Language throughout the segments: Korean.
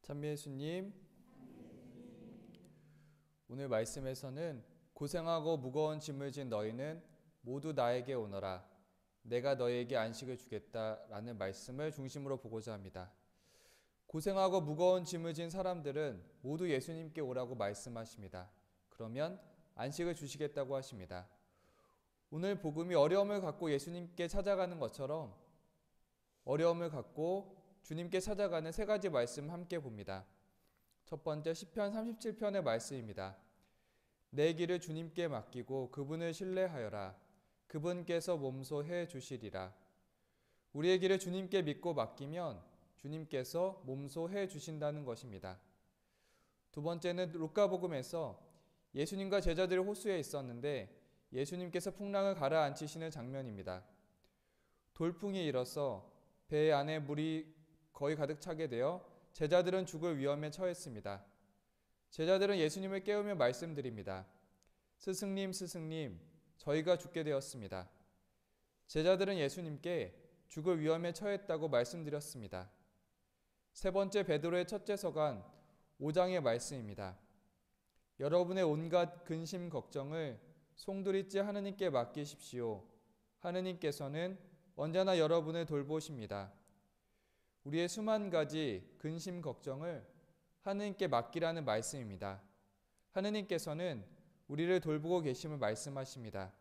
찬미 예수님, 오늘 말씀에서는 고생하고 무거운 짐을 진 너희는 모두 나에게 오너라. 내가 너희에게 안식을 주겠다라는 말씀을 중심으로 보고자 합니다. 고생하고 무거운 짐을 진 사람들은 모두 예수님께 오라고 말씀하십니다. 그러면 안식을 주시겠다고 하십니다. 오늘 복음이 어려움을 갖고 예수님께 찾아가는 것처럼 어려움을 갖고 주님께 찾아가는 세 가지 말씀 함께 봅니다. 첫 번째 시편 37편의 말씀입니다. 내 길을 주님께 맡기고 그분을 신뢰하여라. 그분께서 몸소 해 주시리라. 우리의 길을 주님께 믿고 맡기면 주님께서 몸소 해 주신다는 것입니다. 두 번째는 루카복음에서 예수님과 제자들이 호수에 있었는데 예수님께서 풍랑을 가라앉히시는 장면입니다. 돌풍이 일어서 배 안에 물이 거의 가득 차게 되어 제자들은 죽을 위험에 처했습니다. 제자들은 예수님을 깨우며 말씀드립니다. 스승님, 스승님, 저희가 죽게 되었습니다. 제자들은 예수님께 죽을 위험에 처했다고 말씀드렸습니다. 세 번째 베드로의 첫째 서간 5장의 말씀입니다. 여러분의 온갖 근심 걱정을 송두리째 하느님께 맡기십시오. 하느님께서는 언제나 여러분을 돌보십니다. 우리의 수만 가지 근심 걱정을 하느님께 맡기라는 말씀입니다. 하느님께서는 우리를 돌보고 계심을 말씀하십니다.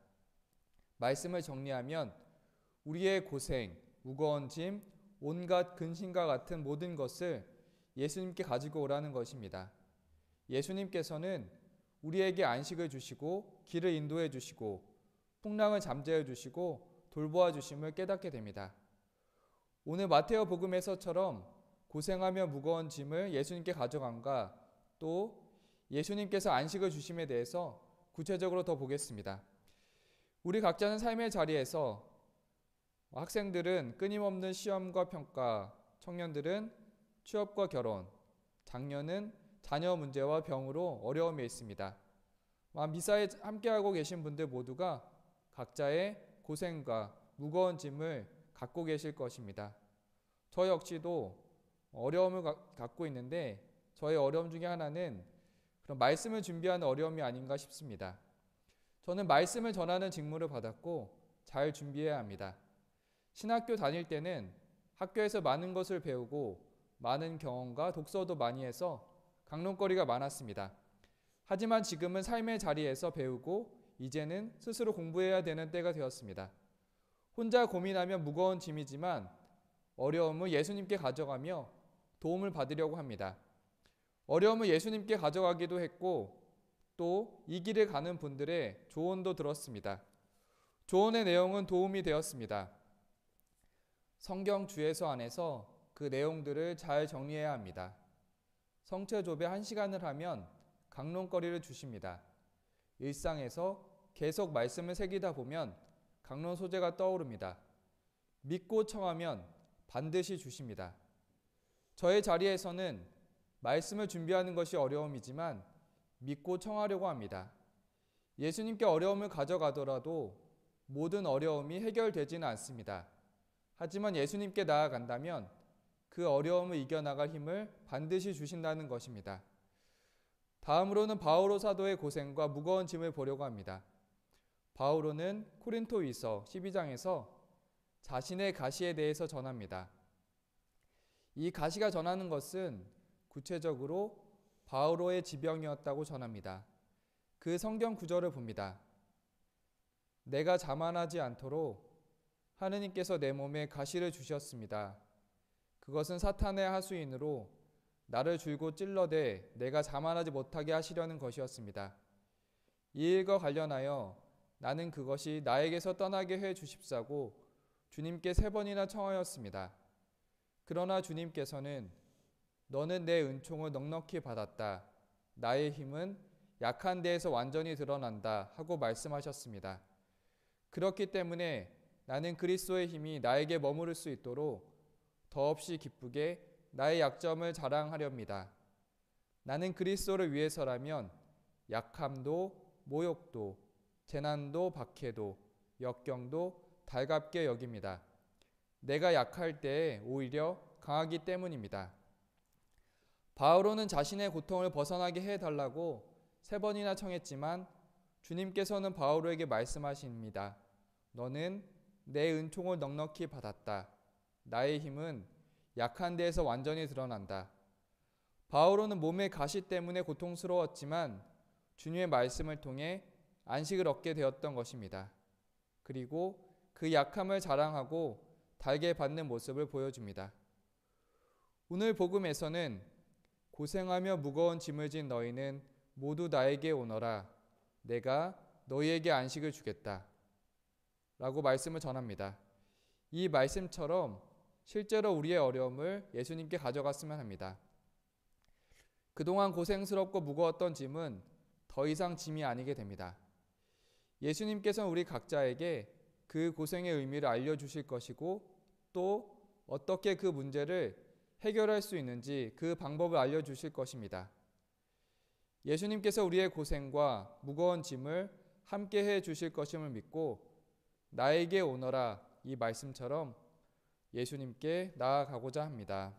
말씀을 정리하면 우리의 고생, 무거운 짐, 온갖 근심과 같은 모든 것을 예수님께 가지고 오라는 것입니다. 예수님께서는 우리에게 안식을 주시고 길을 인도해 주시고 풍랑을 잠재워 주시고 돌보아 주심을 깨닫게 됩니다. 오늘 마테오 복음에서처럼 고생하며 무거운 짐을 예수님께 가져간가 또 예수님께서 안식을 주심에 대해서 구체적으로 더 보겠습니다. 우리 각자는 삶의 자리에서 학생들은 끊임없는 시험과 평가, 청년들은 취업과 결혼, 장녀는 자녀 문제와 병으로 어려움에 있습니다. 미사에 함께하고 계신 분들 모두가 각자의 고생과 무거운 짐을 갖고 계실 것입니다. 저 역시도 어려움을 갖고 있는데 저의 어려움 중에 하나는 그런 말씀을 준비하는 어려움이 아닌가 싶습니다. 저는 말씀을 전하는 직무를 받았고 잘 준비해야 합니다. 신학교 다닐 때는 학교에서 많은 것을 배우고 많은 경험과 독서도 많이 해서 강론거리가 많았습니다. 하지만 지금은 삶의 자리에서 배우고 이제는 스스로 공부해야 되는 때가 되었습니다. 혼자 고민하면 무거운 짐이지만 어려움을 예수님께 가져가며 도움을 받으려고 합니다. 어려움을 예수님께 가져가기도 했고 또 이 길을 가는 분들의 조언도 들었습니다. 조언의 내용은 도움이 되었습니다. 성경 주예서 안에서 그 내용들을 잘 정리해야 합니다. 성체조배 1시간을 하면 강론거리를 주십니다. 일상에서 계속 말씀을 새기다 보면 강론 소재가 떠오릅니다. 믿고 청하면 반드시 주십니다. 저의 자리에서는 말씀을 준비하는 것이 어려움이지만 믿고 청하려고 합니다. 예수님께 어려움을 가져가더라도 모든 어려움이 해결되지는 않습니다. 하지만 예수님께 나아간다면 그 어려움을 이겨나갈 힘을 반드시 주신다는 것입니다. 다음으로는 바오로 사도의 고생과 무거운 짐을 보려고 합니다. 바오로는 코린토이서 12장에서 자신의 가시에 대해서 전합니다. 이 가시가 전하는 것은 구체적으로 바오로의 지병이었다고 전합니다. 그 성경 구절을 봅니다. 내가 자만하지 않도록 하느님께서 내 몸에 가시를 주셨습니다. 그것은 사탄의 하수인으로 나를 줄곧 찔러대 내가 자만하지 못하게 하시려는 것이었습니다. 이 일과 관련하여 나는 그것이 나에게서 떠나게 해 주십사고 주님께 3번이나 청하였습니다. 그러나 주님께서는 너는 내 은총을 넉넉히 받았다. 나의 힘은 약한 데에서 완전히 드러난다 하고 말씀하셨습니다. 그렇기 때문에 나는 그리스도의 힘이 나에게 머무를 수 있도록 더없이 기쁘게 나의 약점을 자랑하렵니다. 나는 그리스도를 위해서라면 약함도 모욕도 재난도 박해도 역경도 달갑게 여깁니다. 내가 약할 때에 오히려 강하기 때문입니다. 바오로는 자신의 고통을 벗어나게 해달라고 3번이나 청했지만 주님께서는 바오로에게 말씀하십니다. 너는 내 은총을 넉넉히 받았다. 나의 힘은 약한 데에서 완전히 드러난다. 바오로는 몸의 가시 때문에 고통스러웠지만 주님의 말씀을 통해 안식을 얻게 되었던 것입니다. 그리고 그 약함을 자랑하고 달게 받는 모습을 보여줍니다. 오늘 복음에서는 고생하며 무거운 짐을 진 너희는 모두 나에게 오너라. 내가 너희에게 안식을 주겠다. 라고 말씀을 전합니다. 이 말씀처럼 실제로 우리의 어려움을 예수님께 가져갔으면 합니다. 그동안 고생스럽고 무거웠던 짐은 더 이상 짐이 아니게 됩니다. 예수님께서는 우리 각자에게 그 고생의 의미를 알려주실 것이고 또 어떻게 그 문제를 해결할 수 있는지 그 방법을 알려주실 것입니다. 예수님께서 우리의 고생과 무거운 짐을 함께 해 주실 것임을 믿고 나에게 오너라 이 말씀처럼 예수님께 나아가고자 합니다.